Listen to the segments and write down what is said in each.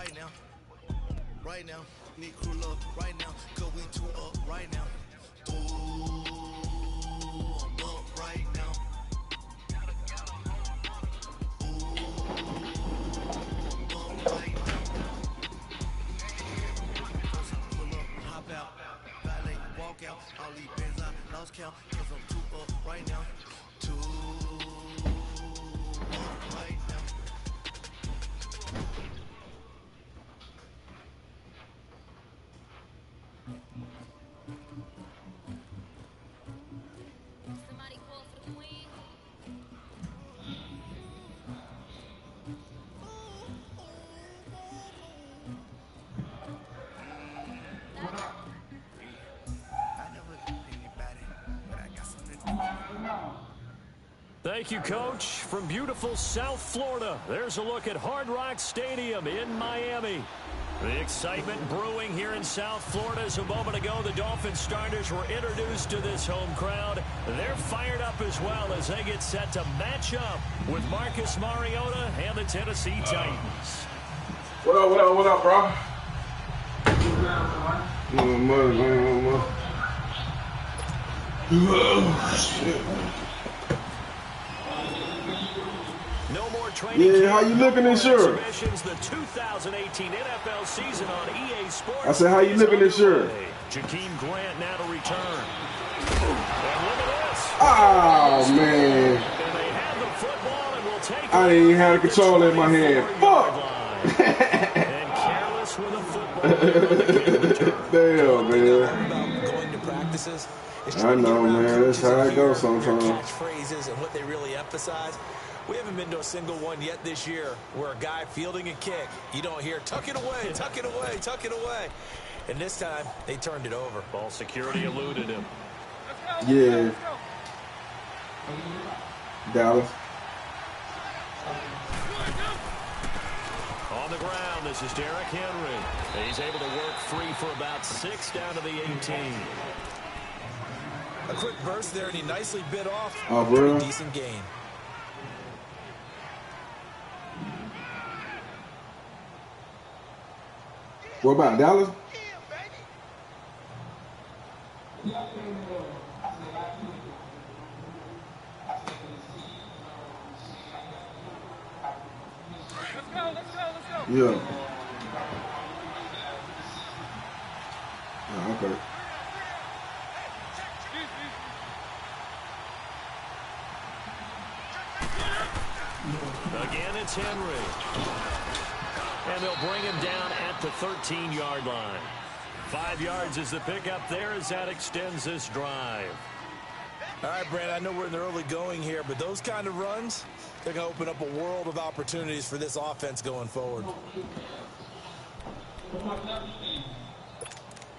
right now. Right now, need crew love right now, cause we too up right now. Ooh, I'm up right now. Ooh, I'm up right now. Pull up, hop out, valet, walk out. All these bands I lost count, cause I'm too up right now. Too up right now. Somebody call for the queen. Thank you, Coach. From beautiful South Florida, there's a look at Hard Rock Stadium in Miami. The excitement brewing here in South Florida. As a moment ago, the Dolphins starters were introduced to this home crowd. They're fired up as well as they get set to match up with Marcus Mariota and the Tennessee Titans. What up, bro? Oh, shit. No more training. Yeah, how you looking this year? The 2018 NFL season on EA Sports. I said, how you looking this year? Jakeem Grant now to return. And look at this. Oh, man. And they have the football and will take I didn't even have the controller in my hand. Fuck. And careless with a football. Damn, man. Going to practices. I know, man. That's how it goes sometimes. Catchphrases and what they really emphasize. We haven't been to a single one yet this year where a guy fielding a kick, you don't hear, tuck it away, tuck it away, tuck it away. And this time, they turned it over. Ball security eluded him. Yeah. Dallas. On the ground, this is Derrick Henry. He's able to work free for about 6 down to the 18. A quick burst there, and he nicely bit off. Oh, bro. Decent gain. What about Dallas? Yeah. Oh, okay. Again, it's Henry. And they'll bring him down at the 13-yard line. 5 yards is the pickup there as that extends this drive. All right, Brandon, I know we're in the early going here, but those kind of runs, they're going to open up a world of opportunities for this offense going forward.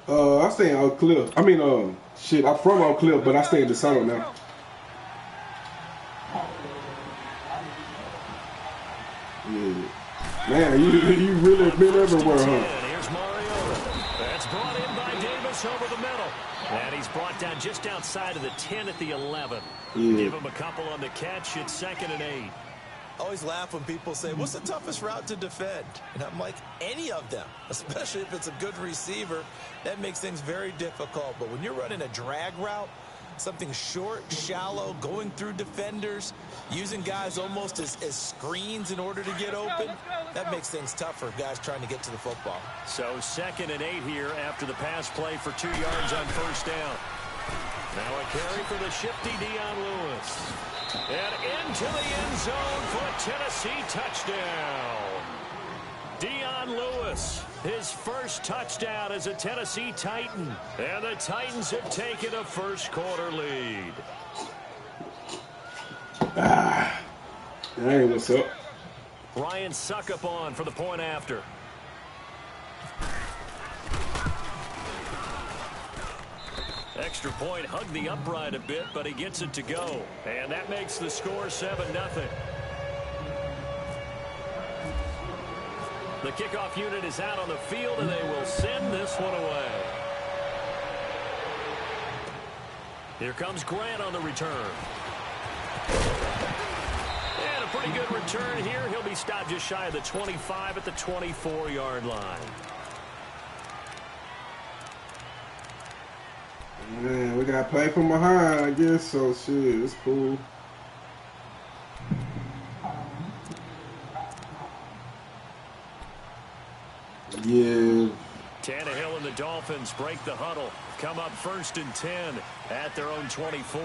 I stay in Oak Cliff. I mean, shit, I'm from Oak Cliff, but I stay in DeSoto now. Yeah. Man, you really been everywhere, huh? Here's Mariota. That's brought in by Davis over the middle. And he's brought down just outside of the 10 at the 11. Yeah. Give him a couple on the catch. It's 2nd and 8. Always laugh when people say, what's the toughest route to defend? And I'm like, any of them, especially if it's a good receiver. That makes things very difficult. But when you're running a drag route, something short, shallow, going through defenders, using guys almost as screens in order to get open, that makes things tough for guys trying to get to the football. So 2nd and 8 here after the pass play for 2 yards on first down. Now a carry for the shifty Dion Lewis. And into the end zone for a Tennessee touchdown. Dion Lewis, his first touchdown as a Tennessee Titan. And the Titans have taken a first-quarter lead. Hey, what's up? Ryan Suckup on for the point after. Extra point, hugged the upright a bit, but he gets it to go. And that makes the score 7-0. The kickoff unit is out on the field, and they will send this one away. Here comes Grant on the return. And a pretty good return here. He'll be stopped just shy of the 25 at the 24-yard line. Man, we got to play from behind, I guess, so shit, it's cool. Yeah. Tannehill and the Dolphins break the huddle. Come up 1st and 10 at their own 24.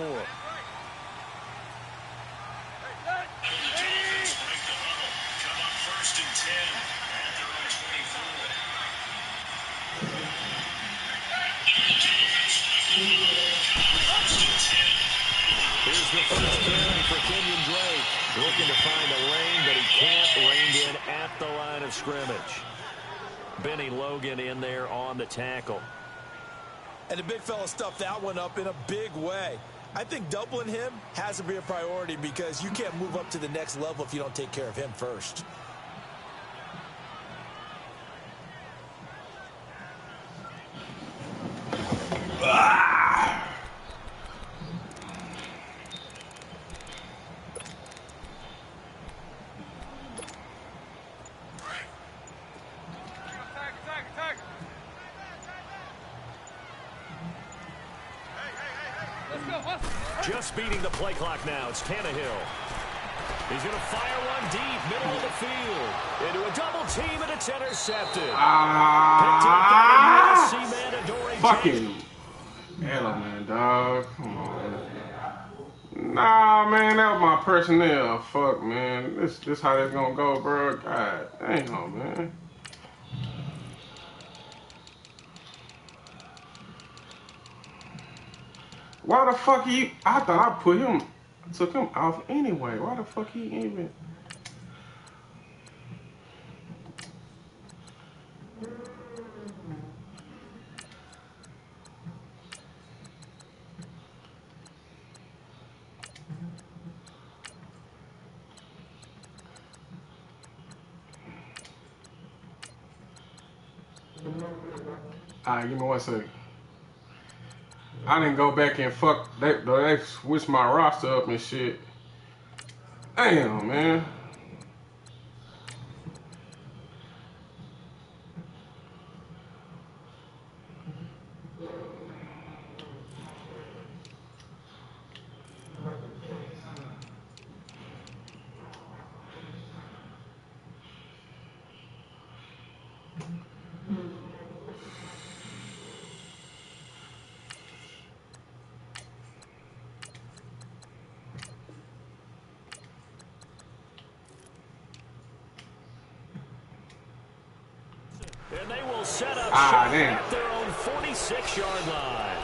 Here's the first carry for Kenyon Drake. Looking to find a lane, but he can't. Reined in at the line of scrimmage. Benny Logan in there on the tackle. And the big fella stuffed that one up in a big way. I think doubling him has to be a priority because you can't move up to the next level if you don't take care of him first. Just beating the play clock now. It's Tannehill. He's going to fire one deep, middle of the field. Into a double team, and it's intercepted. Fucking hell, man, dog. Come on. Nah, man, that was my personnel. Fuck, man. This how that's gonna go, bro. God damn, man. Why the fuck he? I thought I took him off anyway. Why the fuck he even? Alright, give me 1 second. I didn't go back and fuck. They switched my roster up and shit. Damn, man. And they will set up shop at their own 46-yard line.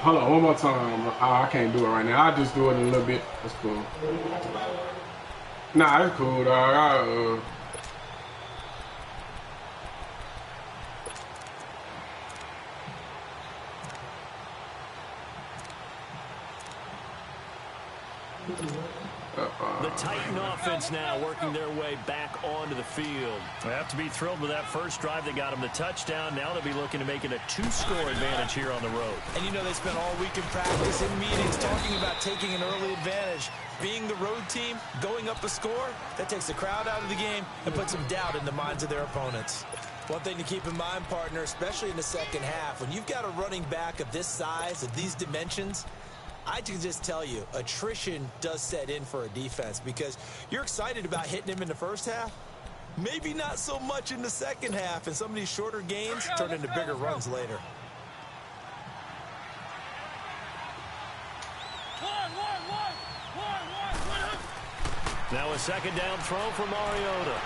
Hold on, one more time. I can't do it right now. I'll just do it in a little bit. That's cool. Nah, that's cool, dog. The Titan offense now working their way back onto the field. They have to be thrilled with that first drive that got them the touchdown. Now they'll be looking to make it a 2-score advantage here on the road. And you know they spent all week in practice, in meetings, talking about taking an early advantage. Being the road team, going up a score, that takes the crowd out of the game and puts some doubt in the minds of their opponents. One thing to keep in mind, partner, especially in the second half, when you've got a running back of this size, of these dimensions, I can just tell you, attrition does set in for a defense because you're excited about hitting him in the first half. Maybe not so much in the second half, and some of these shorter gains turn into bigger runs later. Now a second down throw for Mariota.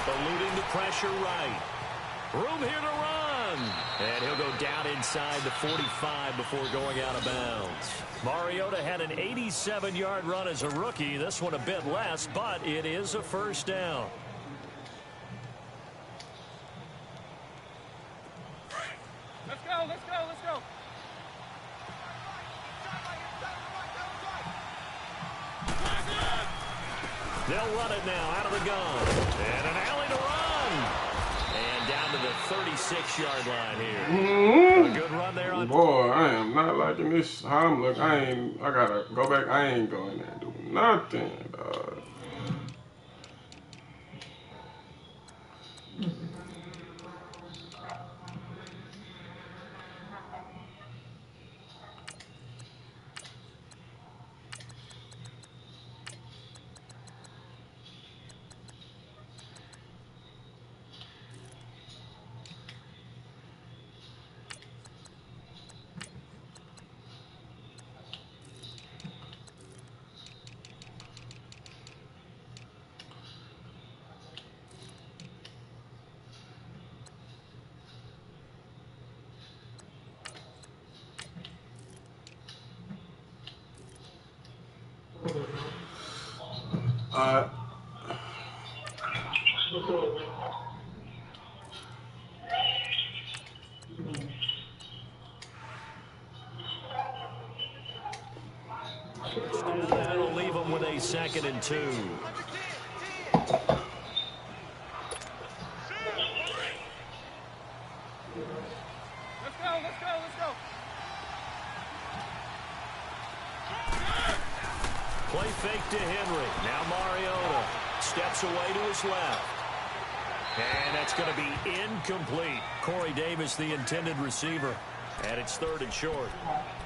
Eluding the pressure right. Room here to run. And he'll go down inside the 45 before going out of bounds. Mariota had an 87-yard run as a rookie. This one a bit less, but it is a first down. Let's go, let's go, let's go. They'll run it now out of the gun. And an alley to run. And down to the 36-yard line here. A good run there on. Boy, I am not liking this. How I'm looking. I gotta go back. I ain't going there and do nothing. That'll leave them with a 2nd and 2. Let's go, let's go, let's go. Play fake to Henry. Now Mariota steps away to his left. And that's going to be incomplete. Corey Davis, the intended receiver. And it's 3rd and short.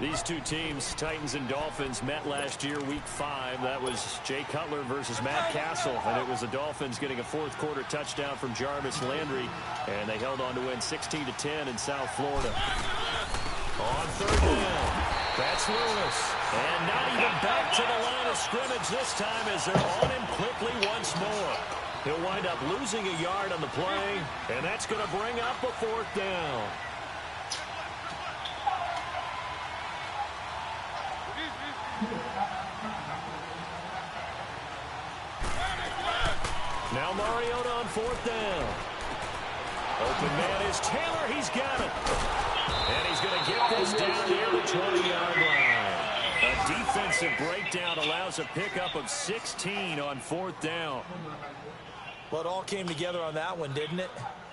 These two teams, Titans and Dolphins, met last year, Week 5. That was Jay Cutler versus Matt Castle. And it was the Dolphins getting a 4th quarter touchdown from Jarvis Landry. And they held on to win 16-10 in South Florida. On 3rd down, that's Lewis. And not even back to the line of scrimmage this time as they're on him quickly once more. He'll wind up losing a yard on the play, and that's going to bring up a 4th down. Now Mariota on 4th down. Open man is Taylor. He's got it. And he's going to get this down near the 20-yard line. A defensive breakdown allows a pickup of 16 on 4th down. Well, it all came together on that one, didn't it?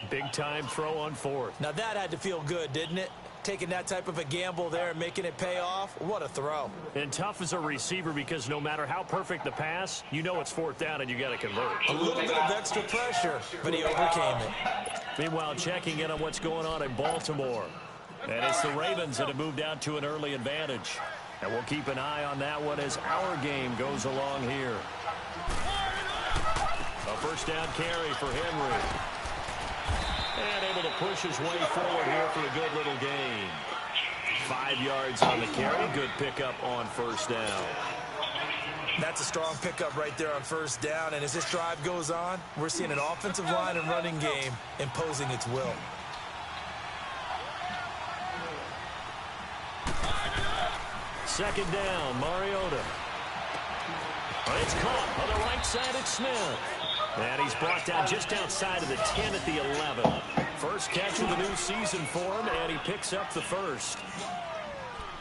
Big-time throw on 4th. Now, that had to feel good, didn't it? Taking that type of a gamble there and making it pay off. What a throw. And tough as a receiver because no matter how perfect the pass, you know it's 4th down and you got to convert. A little bit of extra pressure, but he overcame it. Meanwhile, checking in on what's going on in Baltimore. And it's the Ravens that have moved out to an early advantage. And we'll keep an eye on that one as our game goes along here. A 1st down carry for Henry. And able to push his way forward here for a good little gain. 5 yards on the carry. Good pickup on 1st down. That's a strong pickup right there on 1st down. And as this drive goes on, we're seeing an offensive line and running game imposing its will. Second down, Mariota. It's caught on the right side at Smith. And he's brought down just outside of the 10 at the 11. First catch of the new season for him, and he picks up the 1st.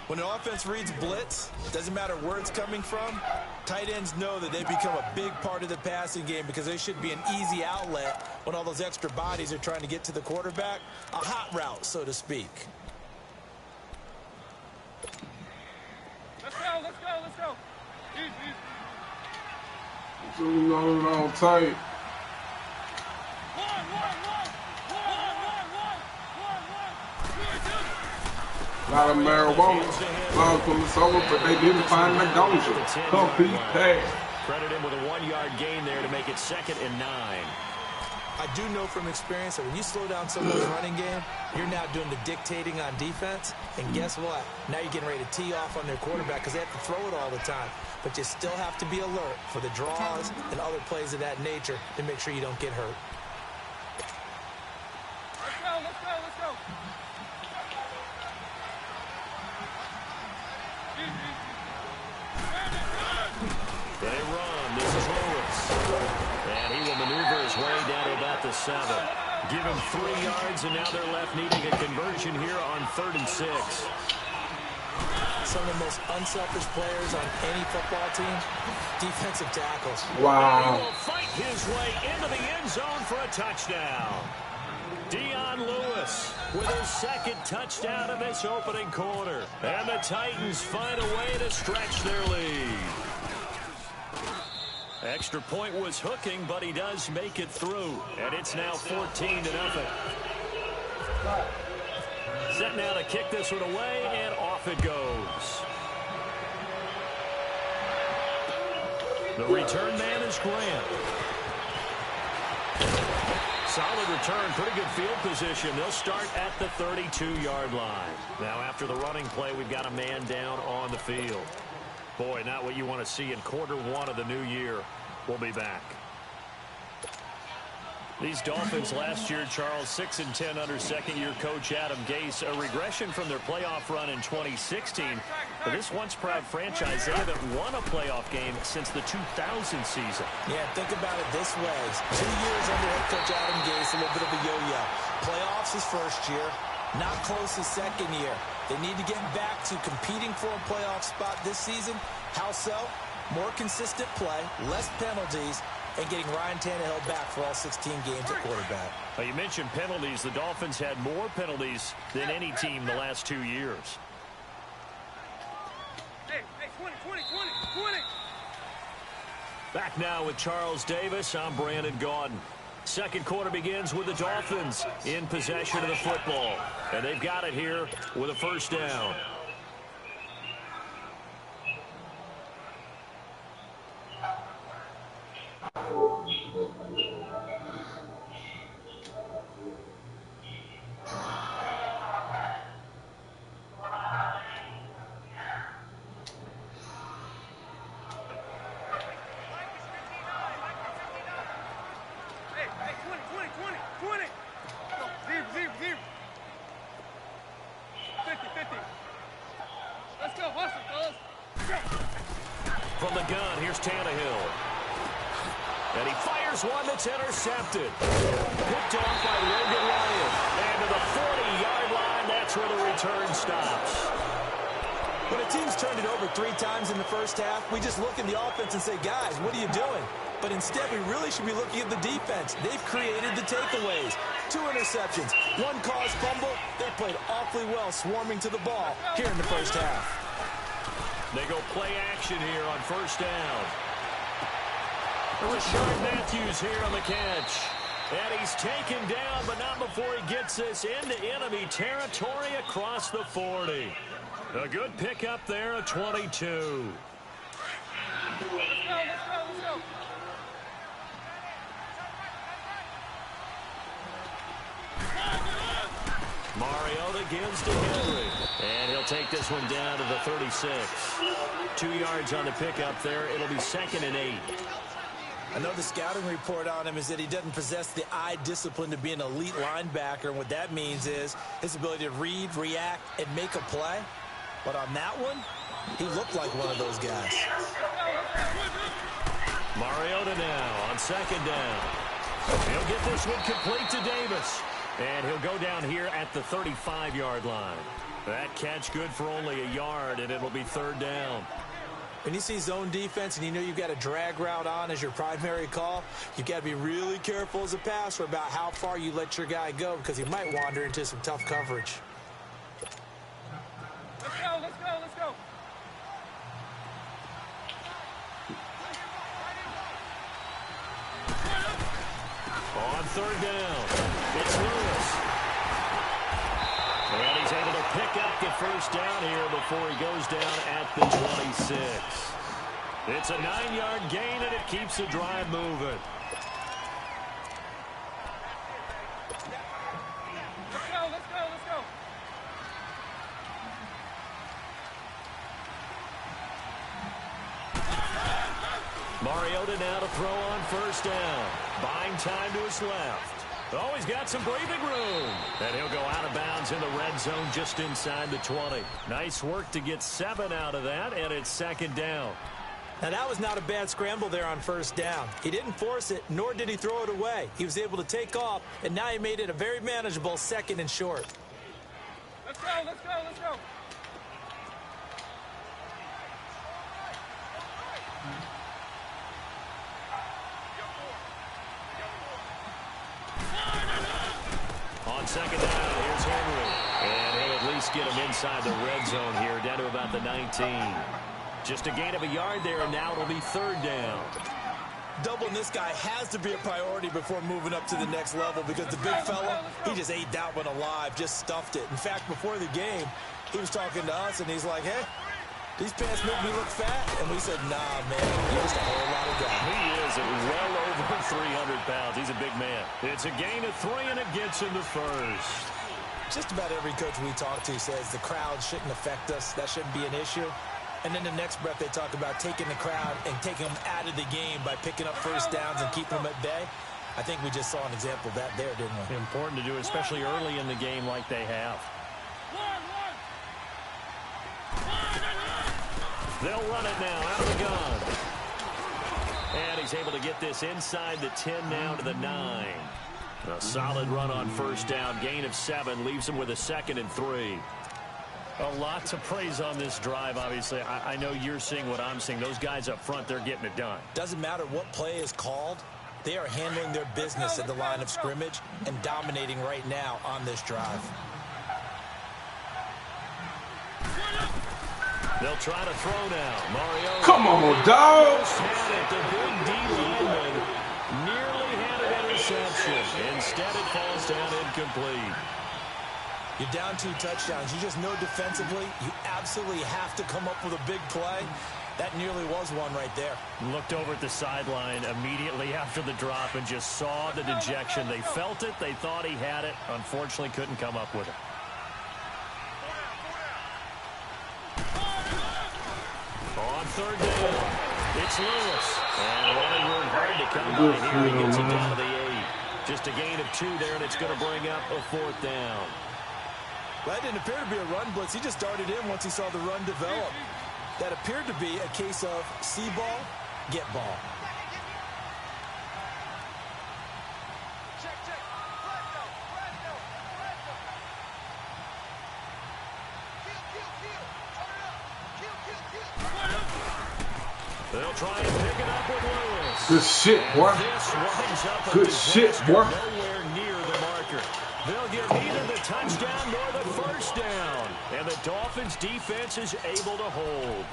When an offense reads blitz, doesn't matter where it's coming from, tight ends know that they become a big part of the passing game because they should be an easy outlet when all those extra bodies are trying to get to the quarterback. A hot route, so to speak. Let's go, let's go, let's go. Easy. Zoom on tight. A lot of marijuana flowers from the solar, but they didn't find the ganja. Complete pass. Credit him with a 1-yard gain there to make it 2nd and 9. I do know from experience that when you slow down someone's running game, you're now doing the dictating on defense. And guess what? Now you're getting ready to tee off on their quarterback because they have to throw it all the time. But you still have to be alert for the draws and other plays of that nature to make sure you don't get hurt. Let's go, let's go, let's go. They run. This is Lewis. And he will maneuver his way down to about the 7. Give him 3 yards, and now they're left needing a conversion here on 3rd and 6. Some of the most unselfish players on any football team, defensive tackles. Wow. He will fight his way into the end zone for a touchdown. Dion Lewis with his 2nd touchdown of this opening quarter. And the Titans find a way to stretch their lead. Extra point was hooking, but he does make it through. And it's now 14-0. Set now to kick this one away, and off it goes. The return man is Grant. Solid return, pretty good field position. They'll start at the 32-yard line. Now, after the running play, we've got a man down on the field. Boy, not what you want to see in quarter 1 of the new year. We'll be back. These Dolphins last year, Charles, 6-10 under 2nd-year coach Adam Gase. A regression from their playoff run in 2016. For this once-proud franchise, they haven't won a playoff game since the 2000 season. Yeah, think about it this way. 2 years under head coach Adam Gase, a little bit of a yo-yo. Playoffs his first year, not close his second year. They need to get back to competing for a playoff spot this season. How so? More consistent play, less penalties, and getting Ryan Tannehill back for all 16 games at quarterback. Well, you mentioned penalties. The Dolphins had more penalties than any team the last 2 years. Hey, 20. Back now with Charles Davis. I'm Brandon Gaudin. Second quarter begins with the Dolphins in possession of the football. And they've got it here with a first down. From the gun, here's Tannehill. And he fires one that's intercepted. Picked off by Logan Ryan. And to the 40-yard line, that's where the return stops. When a team's turned it over 3 times in the first half, we just look at the offense and say, guys, what are you doing? But instead, we really should be looking at the defense. They've created the takeaways. 2 interceptions, 1 caused fumble. They played awfully well swarming to the ball here in the first half. They go play action here on first down. Rashard Matthews here on the catch. And he's taken down, but not before he gets this into enemy territory across the 40. A good pickup there at 22. Let's go. Mariota gives to Henry. And he'll take this one down to the 36. 2 yards on the pickup there. It'll be 2nd and 8. I know the scouting report on him is that he doesn't possess the eye discipline to be an elite linebacker. And what that means is his ability to read, react, and make a play. But on that one, he looked like one of those guys. Mariota now on 2nd down. He'll get this one complete to Davis. And he'll go down here at the 35-yard line. That catch good for only a yard, and it'll be 3rd down. When you see zone defense and you know you've got a drag route on as your primary call, you've got to be really careful as a passer about how far you let your guy go because he might wander into some tough coverage. Let's go. On 3rd down, it's Lewis. And he's able to pick up the first down here before he goes down at the 26. It's a 9-yard gain, and it keeps the drive moving. Let's go. Mariota now to throw on first down. Buying time to his left. Oh, he's got some breathing room. And he'll go out of bounds in the red zone just inside the 20. Nice work to get 7 out of that, and it's 2nd down. Now, that was not a bad scramble there on first down. He didn't force it, nor did he throw it away. He was able to take off, and now he made it a very manageable 2nd and short. Let's go. On 2nd down, here's Henry. And he'll at least get him inside the red zone here, down to about the 19. Just a gain of a yard there, and now it'll be 3rd down. Doubling this guy has to be a priority before moving up to the next level because the big fella, he just ate that one alive, just stuffed it. In fact, before the game, he was talking to us, and he's like, hey, these pants make me look fat. And we said, nah, man, you're just a whole lot of guy. He is well over 300 pounds. He's a big man. It's a gain of 3, and it gets him to first. Just about every coach we talk to says the crowd shouldn't affect us. That shouldn't be an issue. And then the next breath they talk about taking the crowd and taking them out of the game by picking up first downs and keeping them at bay. I think we just saw an example of that there, didn't we? Important to do, especially early in the game like they have. They'll run it now out of the gun. And he's able to get this inside the 10 now to the 9. A solid run on first down. Gain of 7 leaves him with a 2nd and 3. A lot to praise on this drive, obviously. I know you're seeing what I'm seeing. Those guys up front, they're getting it done. Doesn't matter what play is called. They are handling their business at the line of scrimmage and dominating right now on this drive. They'll try to throw now. Mario. Come on, dog. The big D lineman nearly had an interception. Instead, it falls down incomplete. You're down 2 touchdowns. You just know defensively you absolutely have to come up with a big play. That nearly was one right there. Looked over at the sideline immediately after the drop and just saw the dejection. They felt it. They thought he had it. Unfortunately, couldn't come up with it. On third down, it's Lewis. And running room hard to come by here. He gets it down to the 8. Just a gain of 2 there, and it's going to bring up a 4th down. Well, that didn't appear to be a run blitz. He just darted in once he saw the run develop. That appeared to be a case of see ball, get ball. They'll try and pick it up with Lewis. Good shit, boy. Good shit, boy. Nowhere near the marker. They'll get neither the touchdown nor the first down. And the Dolphins' defense is able to hold.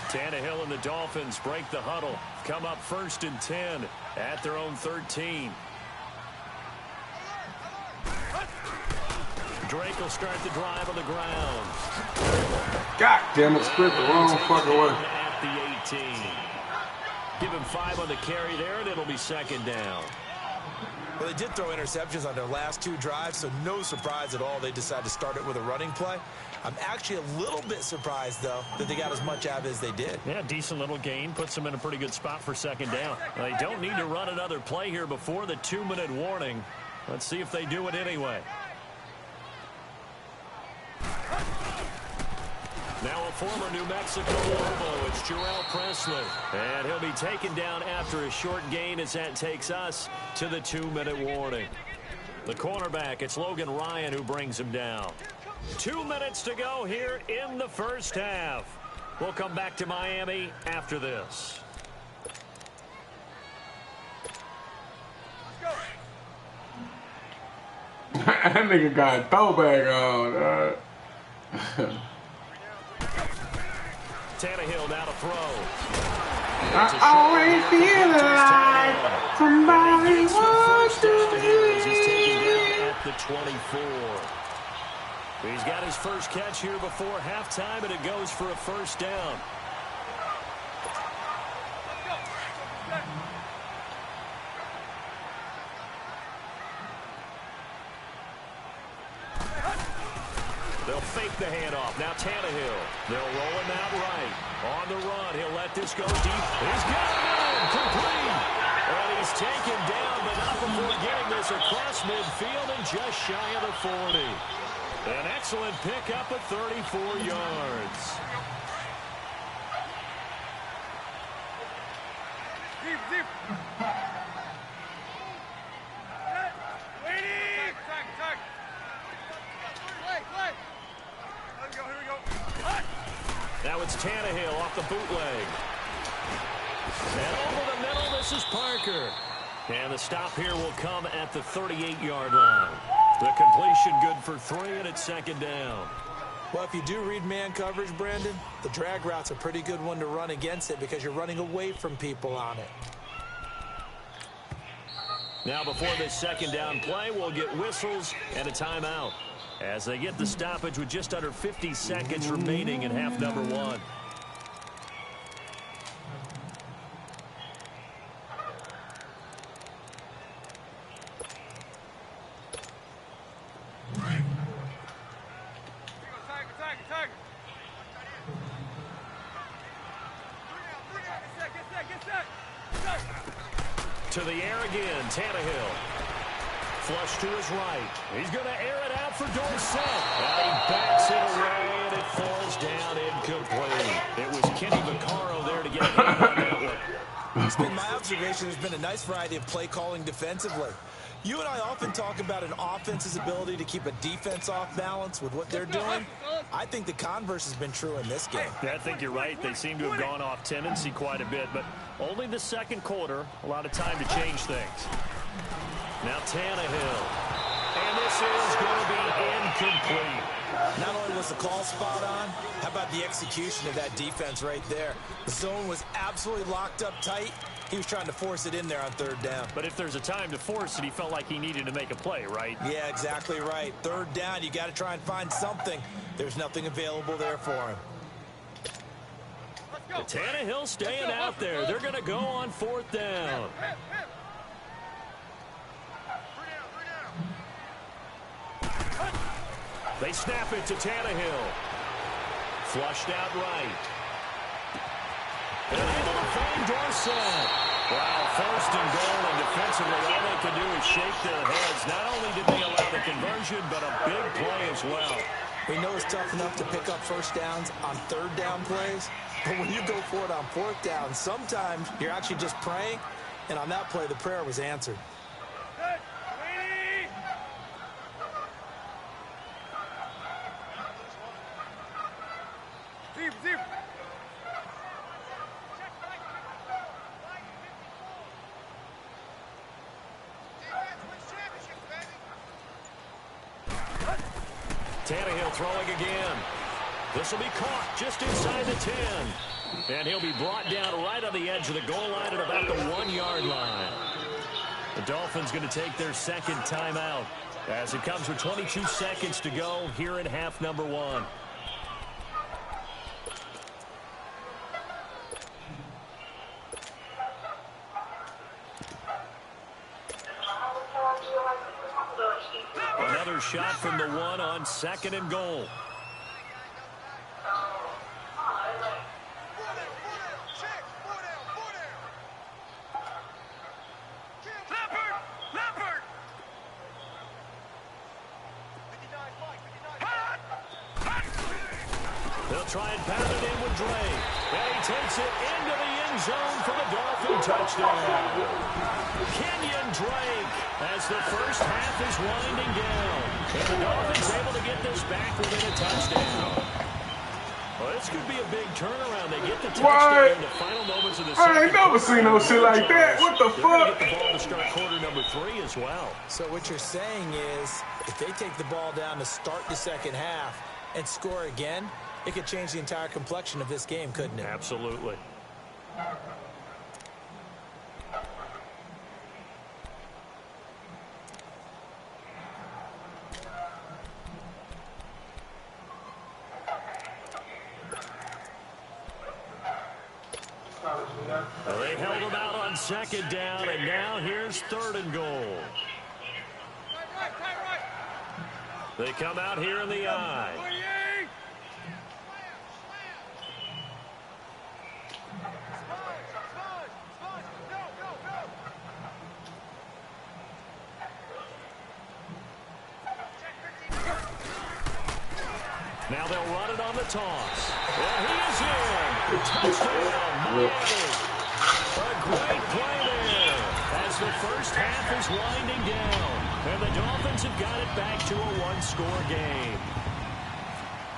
Tannehill and the Dolphins break the huddle. Come up 1st and 10 at their own 13. Drake will start the drive on the ground. God damn it, split the wrong fucking way. At the 18. Give him 5 on the carry there, and it'll be 2nd down. Well, they did throw interceptions on their last 2 drives, so no surprise at all they decided to start it with a running play. I'm actually a little bit surprised, though, that they got as much out of it as they did. Yeah, decent little gain. Puts them in a pretty good spot for 2nd down. They don't need to run another play here before the 2-minute warning. Let's see if they do it anyway. Now a former New Mexico Lobo, it's Jarrell Presley. And he'll be taken down after a short gain as that takes us to the 2-minute warning. The cornerback, it's Logan Ryan who brings him down. 2 minutes to go here in the first half. We'll come back to Miami after this. That nigga got a throwback on. Tannehill now to throw. I always feel like somebody wants to hear. He's taken down at the 24. He's got his first catch here before halftime, and it goes for a first down. They'll fake the handoff. Now Tannehill. They'll roll him out right. On the run. He'll let this go deep. He's got him. Complete. And he's taken down, but not before getting this across midfield and just shy of the 40. An excellent pickup at 34 yards. Deep, deep. Waiting. Tag. Play. Here we go. Now it's Tannehill off the bootleg. And over the middle, this is Parker. And the stop here will come at the 38-yard line. The completion good for 3, and it's 2nd down. Well, if you do read man coverage, Brandon, the drag route's a pretty good one to run against it because you're running away from people on it. Now before this 2nd down play, we'll get whistles and a timeout as they get the stoppage with just under 50 seconds remaining in half number 1. Tag. 2 to the air again. Tannehill. Flush to his right. He's going to air it out for Dorsett. And he backs it away, and it falls down incomplete. It was Kenny Vaccaro there to get a hand on that one. It's been my observation. There's been a nice variety of play calling defensively. You and I often talk about an offense's ability to keep a defense off balance with what they're doing. I think the converse has been true in this game. Yeah, I think you're right. They seem to have gone off tendency quite a bit, but only the second quarter. A lot of time to change things. Now Tannehill. And this is going to be incomplete. Not only was the call spot on, how about the execution of that defense right there? The zone was absolutely locked up tight. He was trying to force it in there on third down. But if there's a time to force it, he felt like he needed to make a play, right? Yeah, exactly right. Third down, you got to try and find something. There's nothing available there for him. The Tannehill staying out there. They're going to go on fourth down. They snap it to Tannehill. Flushed out right. And able to find Dorsett. Wow, first and goal, and defensively all they can do is shake their heads. Not only did they allow the conversion, but a big play as well. We know it's tough enough to pick up first downs on third down plays, but when you go for it on fourth down, sometimes you're actually just praying, and on that play, the prayer was answered. Tannehill throwing again. This will be caught just inside the 10. And he'll be brought down right on the edge of the goal line at about the 1-yard line. The Dolphins going to take their second timeout as it comes with 22 seconds to go here in half number 1. Another shot from the 1 on second and goal. They'll try and pound it in with Drake. And he takes it into the end zone for the Dolphin touchdown. Kenyon Drake as the first half is winding down. And the Dolphins able to get this back within a touchdown. Well, this could be a big turnaround. They get the touchdown in the final moments of the second. I ain't never seen no shit like that. What the fuck? They're going to get the ball to start quarter number 3 as well. So what you're saying is, if they take the ball down to start the second half and score again, it could change the entire complexion of this game, couldn't it? Absolutely. Well, they held him out on second down, and now here's third and goal. They come out here in the I. Now they'll run it on the toss. And he is in. Touchdown, Miami. A great play there as the first half is winding down. And the Dolphins have got it back to a one-score game.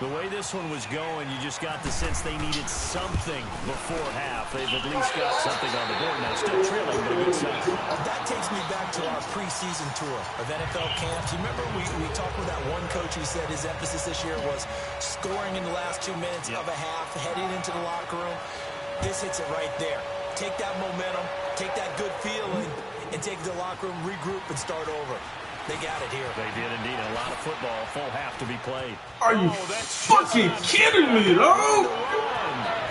The way this one was going, you just got the sense they needed something before half. They've at least got something on the board now. Still trailing, but a good sign. That takes me back to our preseason tour of NFL camps. You remember we talked with that one coach who said his emphasis this year was scoring in the last 2 minutes of a half, heading into the locker room. This hits it right there. Take that momentum, take that good feeling, and take the locker room, regroup, and start over. They got it here. They did indeed. A lot of football, full half to be played. Are you fucking kidding me, dog?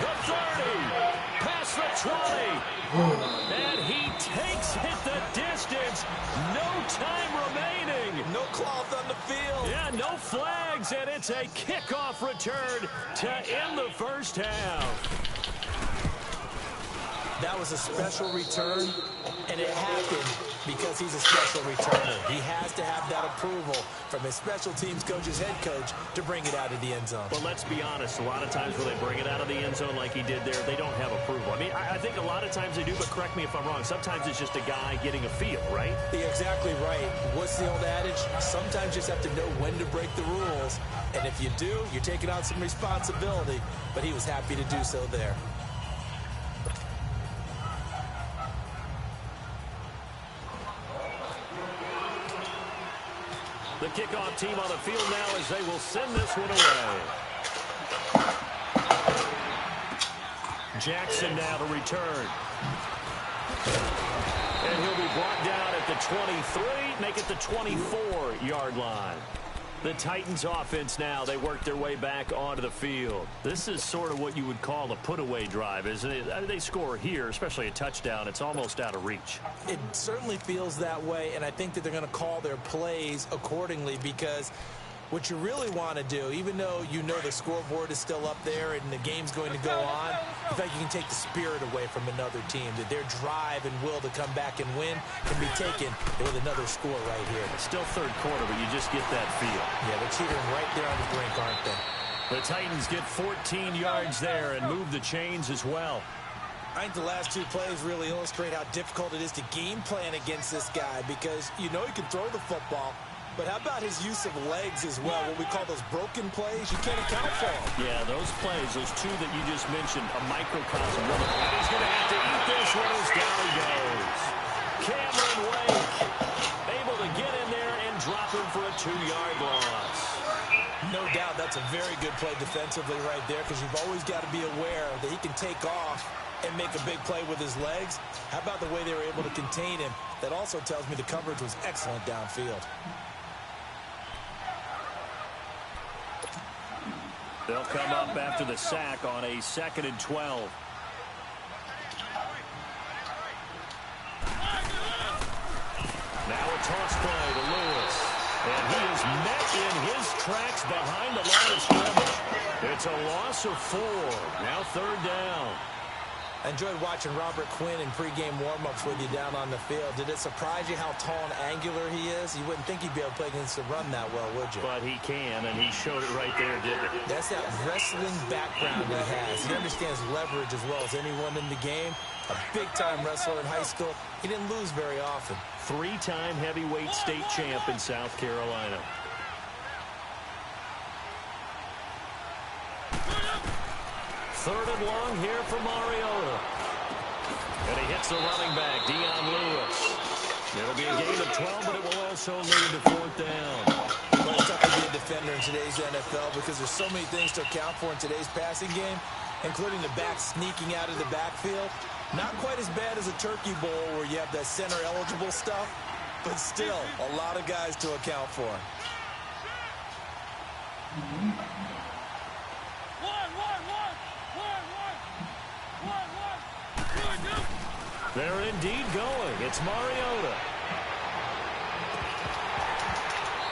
The 30, past the 20, and he takes it the distance. No time remaining. No cloth on the field. Yeah, no flags, and it's a kickoff return to end the first half. That was was a special return, and it happened because he's a special returner. He has to have that approval from his special teams coach's head coach to bring it out of the end zone. But let's be honest, a lot of times when they bring it out of the end zone like he did there, they don't have approval. I mean, I think a lot of times they do, but correct me if I'm wrong. Sometimes it's just a guy getting a feel, right? You're exactly right. What's the old adage? Sometimes you just have to know when to break the rules. And if you do, you're taking on some responsibility. But he was happy to do so there. The kickoff team on the field now as they will send this one away. Jackson now to return. And he'll be brought down at the 23, make it the 24-yard line. The Titans offense now, they work their way back onto the field. This is sort of what you would call a put-away drive, isn't it? I mean, they score here, especially a touchdown. It's almost out of reach. It certainly feels that way, and I think that they're going to call their plays accordingly because what you really want to do, even though you know the scoreboard is still up there and the game's going to go on, in fact, you can take the spirit away from another team, that their drive and will to come back and win can be taken with another score right here. Still third quarter, but you just get that feel. Yeah, they're teetering right there on the brink, aren't they? The Titans get 14 yards there and move the chains as well. I think the last two plays really illustrate how difficult it is to game plan against this guy because you know he can throw the football. But how about his use of legs as well, what we call those broken plays? You can't account for them. Yeah, those plays, those two that you just mentioned, a microcosm. He's going to have to eat this one as down he goes. Cameron Wake able to get in there and drop him for a 2-yard loss. No doubt that's a very good play defensively right there because you've always got to be aware that he can take off and make a big play with his legs. How about the way they were able to contain him? That also tells me the coverage was excellent downfield. They'll come up after the sack on a 2nd and 12. Now a toss play to Lewis. And he is met in his tracks behind the line of scrimmage. It's a loss of 4. Now 3rd down. I enjoyed watching Robert Quinn in pregame warm-ups with you down on the field. Did it surprise you how tall and angular he is? You wouldn't think he'd be able to play against the run that well, would you? But he can, and he showed it right there, didn't he? That's that wrestling background he has. He understands leverage as well as anyone in the game. A big-time wrestler in high school. He didn't lose very often. 3-time heavyweight state champ in South Carolina. Third and long here for Mariota. And he hits the running back, Dion Lewis. It'll be a gain of 12, but it will also lead to 4th down. Well, it's tough to be a defender in today's NFL because there's so many things to account for in today's passing game, including the back sneaking out of the backfield. Not quite as bad as a turkey bowl where you have that center-eligible stuff, but still a lot of guys to account for. They're indeed going. It's Mariota.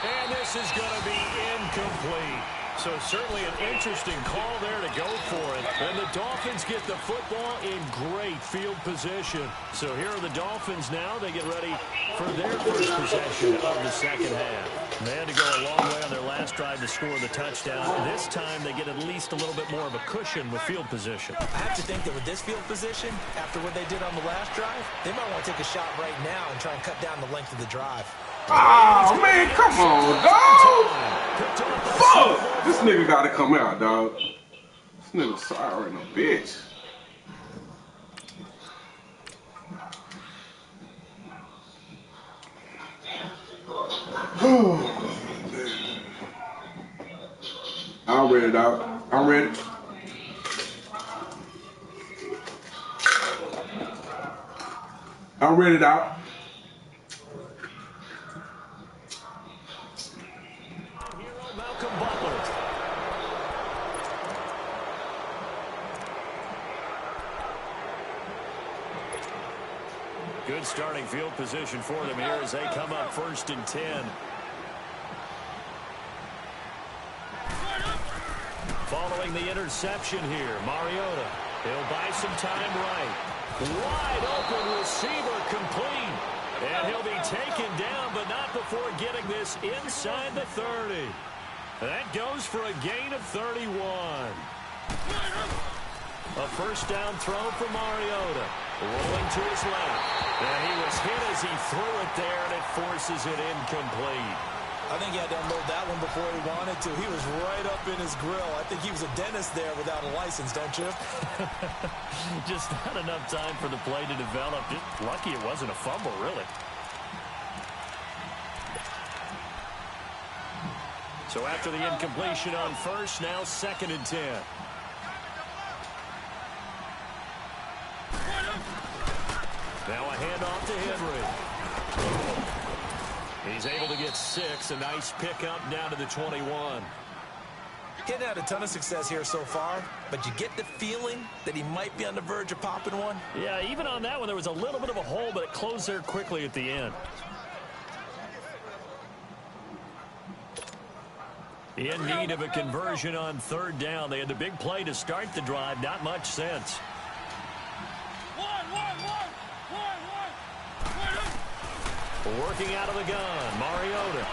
And this is going to be incomplete. So certainly an interesting call there to go for it. And the Dolphins get the football in great field position. So here are the Dolphins now. They get ready for their first possession of the second half. They had to go a long way on their last drive to score the touchdown. This time they get at least a little bit more of a cushion with field position. I have to think that with this field position, after what they did on the last drive, they might want to take a shot right now and try and cut down the length of the drive. Oh, man, come on, dog. Fuck. This nigga got to come out, dog. This nigga sorry, no bitch. I'll read it out. I'm ready. I'll read it out. Good starting field position for them here as they come up 1st and 10. Following the interception here, Mariota. He'll buy some time right. Wide open receiver complete. And he'll be taken down, but not before getting this inside the 30. That goes for a gain of 31. A first down throw for Mariota. Rolling to his left. And he was hit as he threw it there, and it forces it incomplete. I think he had to unload that one before he wanted to. He was right up in his grill. I think he was a dentist there without a license, don't you? Just not enough time for the play to develop. Just lucky it wasn't a fumble, really. So after the incompletion on first, now 2nd and 10. Now a handoff to Henry. He's able to get 6. A nice pickup down to the 21. He hadn't had a ton of success here so far, but you get the feeling that he might be on the verge of popping one. Yeah, even on that one, there was a little bit of a hole, but it closed there quickly at the end. In need of a conversion on 3rd down. They had the big play to start the drive. Not much sense. Working out of the gun, Mariota.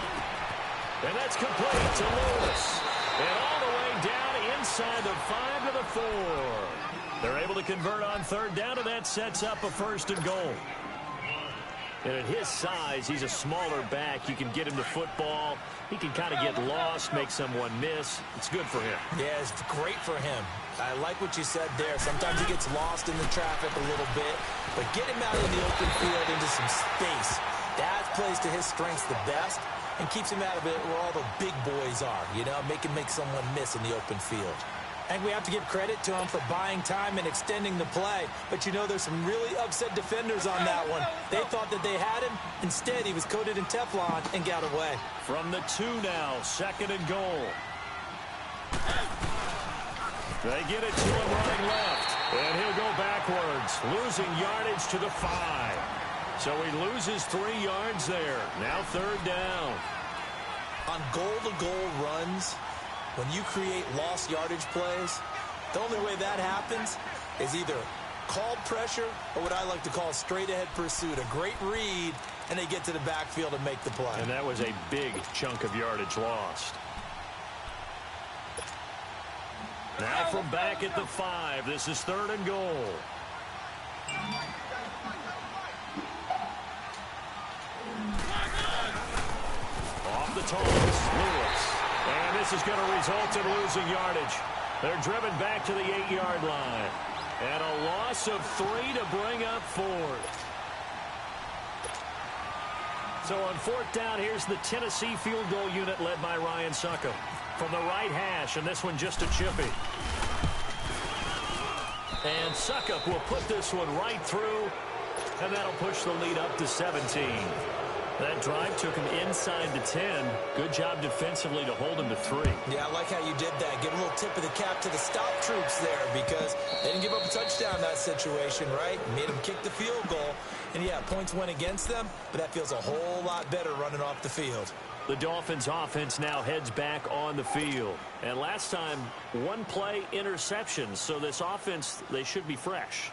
And that's complete to Lewis. And all the way down inside the 5 to the 4. They're able to convert on 3rd down, and that sets up a 1st and goal. And at his size, he's a smaller back. You can get him the football. He can kind of get lost, make someone miss. It's good for him. Yeah, it's great for him. I like what you said there. Sometimes he gets lost in the traffic a little bit, but get him out in the open field into some space. That plays to his strengths the best and keeps him out of it where all the big boys are, you know, make someone miss in the open field. And we have to give credit to him for buying time and extending the play. But, you know, there's some really upset defenders on that one. They thought that they had him. Instead, he was coated in Teflon and got away. From the 2 now, 2nd and goal. They get it to him running left. And he'll go backwards, losing yardage to the 5. So he loses 3 yards there. Now 3rd down. On goal-to-goal runs, when you create lost yardage plays, the only way that happens is either called pressure or what I like to call straight-ahead pursuit. A great read, and they get to the backfield and make the play. And that was a big chunk of yardage lost. Now from back at the 5, this is 3rd and goal. Off the toss, Lewis. And this is going to result in losing yardage. They're driven back to the 8-yard line. And a loss of 3 to bring up 4th. So on 4th down, here's the Tennessee field goal unit led by Ryan Suckup. From the right hash, and this one just a chippy. And Suckup will put this one right through, and that'll push the lead up to 17. That drive took him inside the 10. Good job defensively to hold him to 3. Yeah, I like how you did that. Give a little tip of the cap to the stop troops there because they didn't give up a touchdown in that situation, right? Made them kick the field goal. And, yeah, points went against them, but that feels a whole lot better running off the field. The Dolphins offense now heads back on the field. And last time, 1 play interception. So this offense, they should be fresh.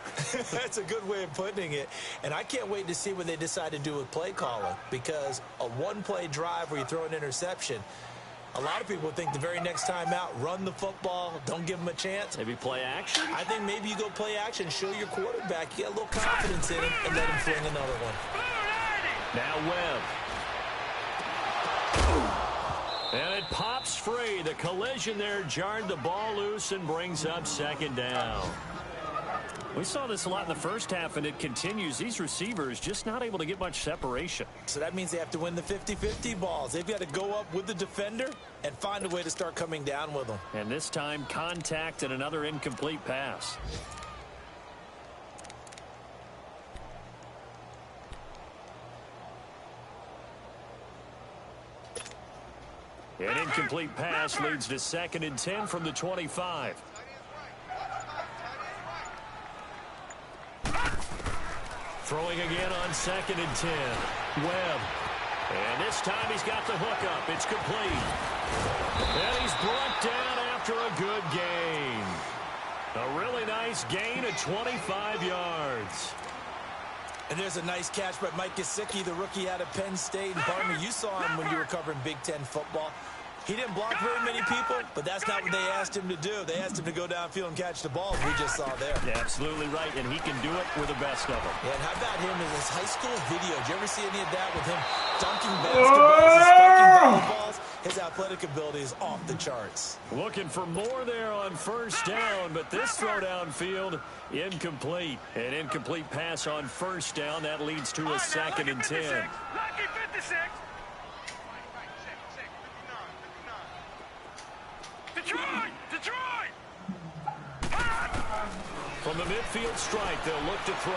That's a good way of putting it. And I can't wait to see what they decide to do with play calling. Because a 1-play drive where you throw an interception, a lot of people think the very next time out, run the football, don't give them a chance. Maybe play action? I think maybe you go play action, show your quarterback, you get a little confidence in him, and let him fling another one. Now Webb. And it pops free. The collision there jarred the ball loose and brings up 2nd down. We saw this a lot in the first half, and it continues. These receivers just not able to get much separation. So that means they have to win the 50-50 balls. They've got to go up with the defender and find a way to start coming down with them. And this time, contact and another incomplete pass. An incomplete pass leads to 2nd and 10 from the 25. Throwing again on 2nd and 10. Webb. And this time he's got the hook up. It's complete. And he's brought down after a good gain. A really nice nice gain of 25 yards. And there's a nice catch by Mike Gesicki, the rookie out of Penn State. And partner, you saw him when you were covering Big Ten football. He didn't block very many people, but that's not what they asked him to do. They asked him to go downfield and catch the ball, as we just saw there. Yeah, absolutely right, and he can do it with the best of them. Yeah, and how about him in his high school video? Did you ever see any of that with him dunking basketballs and spanking volleyballs? His athletic ability is off the charts. Looking for more there on first down, but this throw downfield, incomplete. An incomplete pass on first down. That leads to a 2nd and 10. Lucky 56. Detroit! From the midfield strike, they'll look to throw.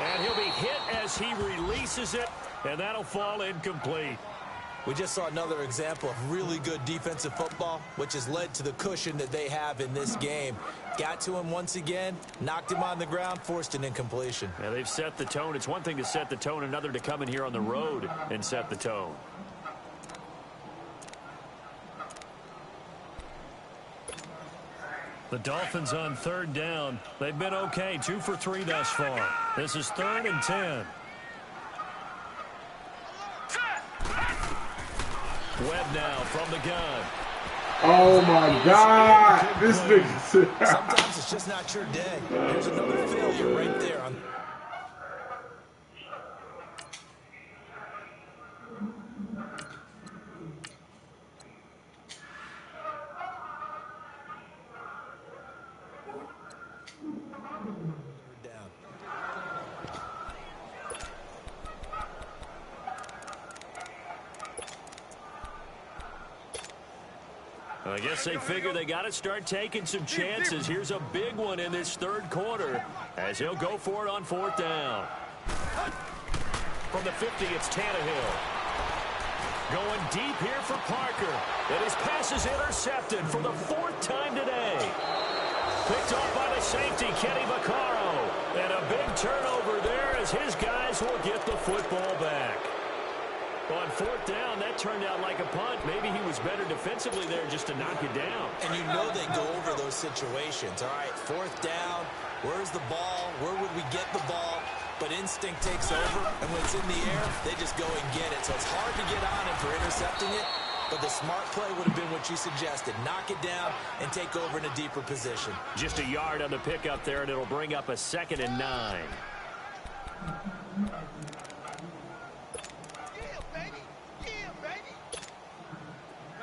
And he'll be hit as he releases it, and that'll fall incomplete. We just saw another example of really good defensive football, which has led to the cushion that they have in this game. Got to him once again, knocked him on the ground, forced an incompletion. Yeah, they've set the tone. It's one thing to set the tone, another to come in here on the road and set the tone. The Dolphins on 3rd down. They've been okay, 2 for 3 thus far. This is 3rd and 10. Webb now from the gun. Oh my God! This nigga. Sometimes it's just not your day. There's another failure right there. I guess they figure they got to start taking some chances. Here's a big one in this 3rd quarter as he'll go for it on 4th down. From the 50, it's Tannehill. Going deep here for Parker. And his pass is intercepted for the 4th time today. Picked off by the safety, Kenny Vaccaro. And a big turnover there as his guys will get the football back. On 4th down, that turned out like a punt. Maybe he was better defensively there just to knock it down. And you know they go over those situations. All right, 4th down, where's the ball? Where would we get the ball? But instinct takes over, and when it's in the air, they just go and get it. So it's hard to get on him for intercepting it, but the smart play would have been what you suggested. Knock it down and take over in a deeper position. Just a yard on the pickup there, and it'll bring up a 2nd and 9.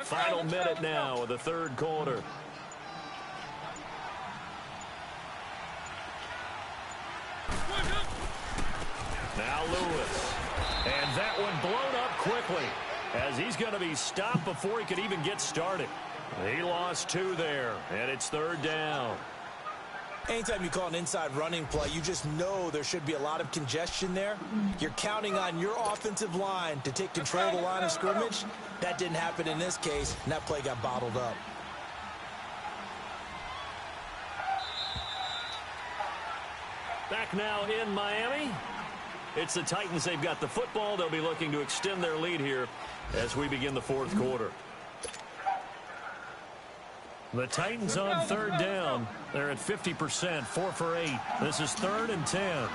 Final minute now of the 3rd quarter. Now Lewis. And that one blown up quickly as he's going to be stopped before he could even get started. He lost 2 there, and it's 3rd down. Anytime you call an inside running play, you just know there should be a lot of congestion there. You're counting on your offensive line to take control of the line of scrimmage. That didn't happen in this case, and that play got bottled up. Back now in Miami. It's the Titans. They've got the football. They'll be looking to extend their lead here as we begin the 4th quarter. The Titans on 3rd down. They're at 50%, 4 for 8. This is 3rd and 10.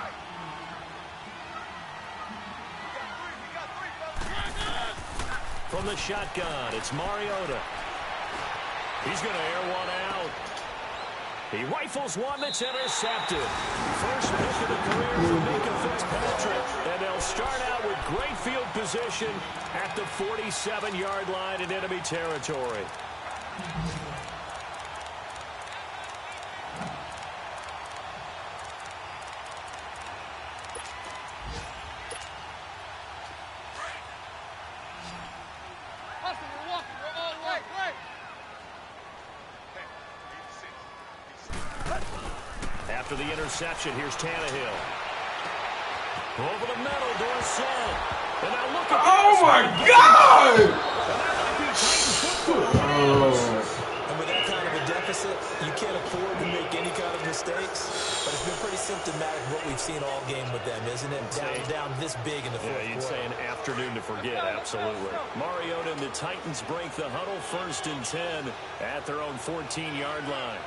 From the shotgun, it's Mariota. He's going to air one out. He rifles one that's intercepted. First pick of the career for Minka Fitzpatrick. And they'll start out with great field position at the 47-yard line in enemy territory. After the interception, here's Tannehill. Over the middle, Dorsett. And now look at Oh my God! And with that kind of a deficit, you can't afford to make any kind of mistakes. But it's been pretty symptomatic of what we've seen all game with them, isn't it? Down this big in the 4th quarter. You'd say an afternoon to forget, absolutely. Mariota and the Titans break the huddle 1st and 10 at their own 14-yard line.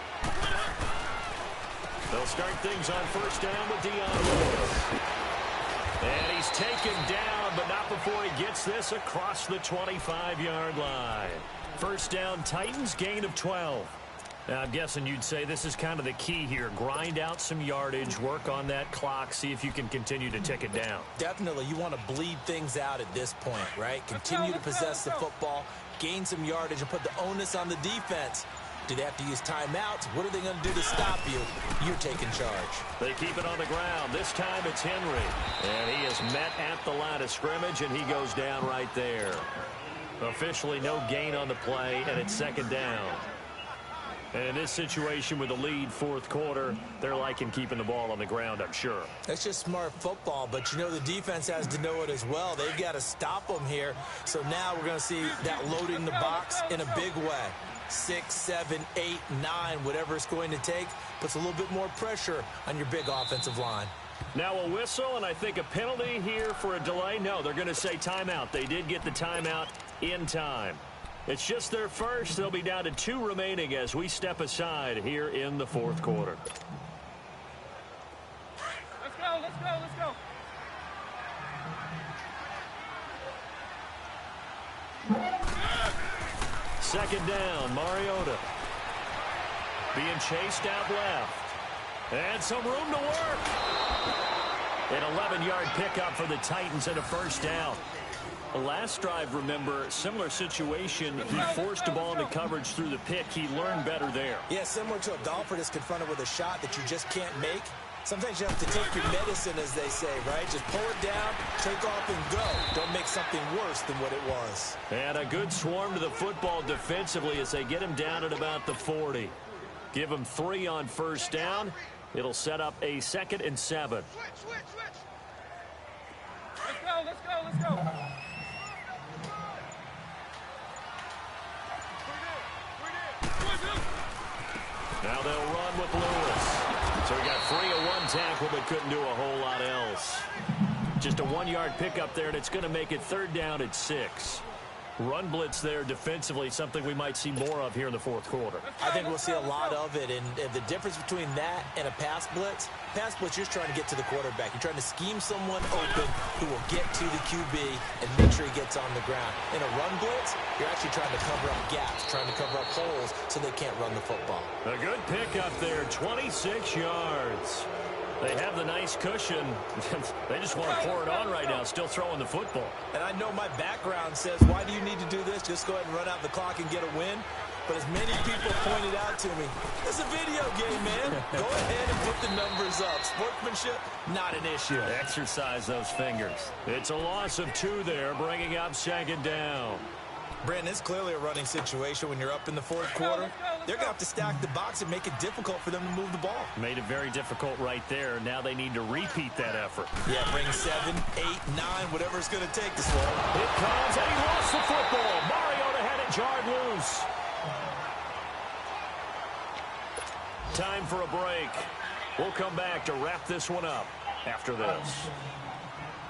They'll start things on first down with Dion Lewis. And he's taken down, but not before he gets this across the 25-yard line. First down, Titans, gain of 12. Now, I'm guessing you'd say this is kind of the key here. Grind out some yardage, work on that clock, see if you can continue to tick it down. Definitely, you want to bleed things out at this point, right? Continue to possess the football, gain some yardage, and put the onus on the defense. Do they have to use timeouts? What are they going to do to stop you? You're taking charge. They keep it on the ground. This time it's Henry. And he is met at the line of scrimmage, and he goes down right there. Officially no gain on the play, and it's second down. And in this situation with the lead fourth quarter, they're liking keeping the ball on the ground, I'm sure. That's just smart football, but you know the defense has to know it as well. They've got to stop them here. So now we're going to see that loading the box in a big way. 6, 7, 8, 9, whatever it's going to take, puts a little bit more pressure on your big offensive line. Now a whistle, and I think a penalty here for a delay. No, they're going to say timeout. They did get the timeout in time. It's just their first. They'll be down to 2 remaining as we step aside here in the fourth quarter. Let's go, let's go, let's go. Second down, Mariota. Being chased out left. And some room to work. An 11-yard pickup for the Titans and a first down. The last drive, remember, similar situation. He forced the ball into coverage through the pick. He learned better there. Yeah, similar to a golfer that's confronted with a shot that you just can't make. Sometimes you have to take your medicine, as they say, right? Just pull it down, take off, and go. Don't make something worse than what it was. And a good swarm to the football defensively as they get him down at about the 40. Give him 3 on first down. It'll set up a 2nd and 7. Let's go, let's go, let's go. Now they'll run with Lewis. So he got free of one tackle but couldn't do a whole lot else. Just a 1-yard pickup there, and it's going to make it third down at 6. Run blitz there defensively, something we might see more of here in the fourth quarter. I think we'll see a lot of it, and the difference between that and a pass blitz, you're just trying to get to the quarterback. You're trying to scheme someone open who will get to the QB and make sure he gets on the ground. In a run blitz, you're actually trying to cover up gaps, trying to cover up holes so they can't run the football. A good pickup there, 26 yards. They have the nice cushion. They just want to pour it on right now, still throwing the football. And I know my background says, why do you need to do this? Just go ahead and run out the clock and get a win. But as many people pointed out to me, it's a video game, man. Go ahead and put the numbers up. Sportsmanship, not an issue. Exercise those fingers. It's a loss of 2 there, bringing up second down. Brandon, it's clearly a running situation when you're up in the fourth quarter. They're going to have to stack the box and make it difficult for them to move the ball. Made it very difficult right there. Now they need to repeat that effort. Yeah, bring 7, 8, 9, whatever it's going to take to slow him. It comes, and he lost the football. Mariota had it jarred loose. Time for a break. We'll come back to wrap this one up after this.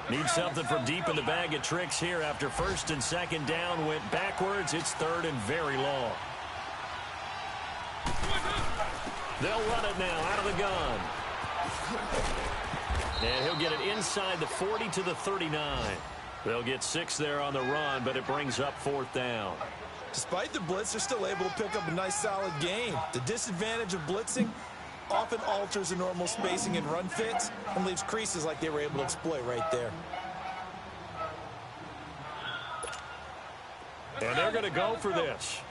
Need something from deep in the bag of tricks here after first and second down went backwards. It's third and very long. They'll run it now out of the gun. And he'll get it inside the 40 to the 39. They'll get 6 there on the run, but it brings up fourth down. Despite the blitz, they're still able to pick up a nice solid gain. The disadvantage of blitzing often alters the normal spacing and run fits and leaves creases like they were able to exploit right there. And they're going to go for this.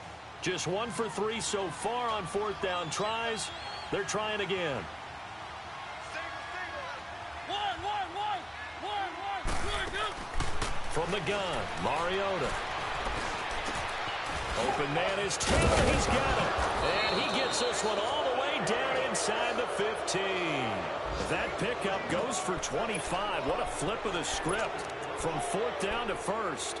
Just 1 for 3 so far on fourth down tries. They're trying again. From the gun, Mariota. Open man is Taylor. He's got it. And he gets this one all the way down inside the 15. That pickup goes for 25. What a flip of the script from fourth down to first.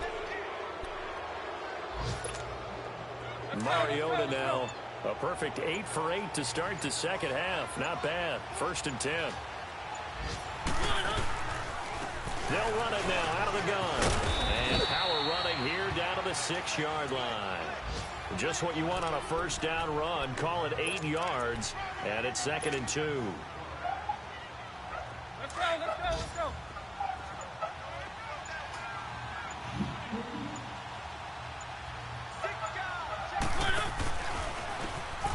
Mariota now. A perfect 8 for 8 to start the second half. Not bad. First and 10. They'll run it now out of the gun. And power running here down to the 6-yard line. Just what you want on a first down run. Call it 8 yards, and it's 2nd and 2. Let's go, let's go, let's go.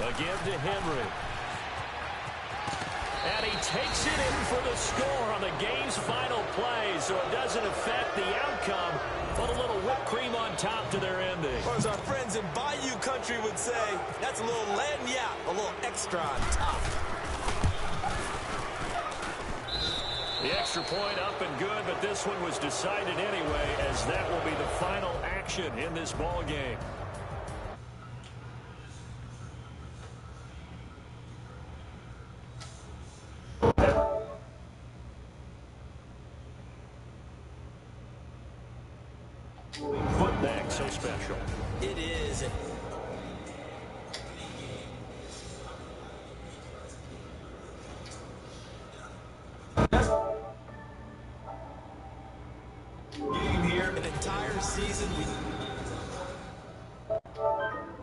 A give to Henry. And he takes it in for the score on the game's final play, so it doesn't affect the outcome, but a little whipped cream on top to their ending. Or as our friends in Bayou Country would say, that's a little lagniappe, a little extra on top. The extra point up and good, but this one was decided anyway, as that will be the final action in this ball game. Footbag so special. It is. Game here, an entire season we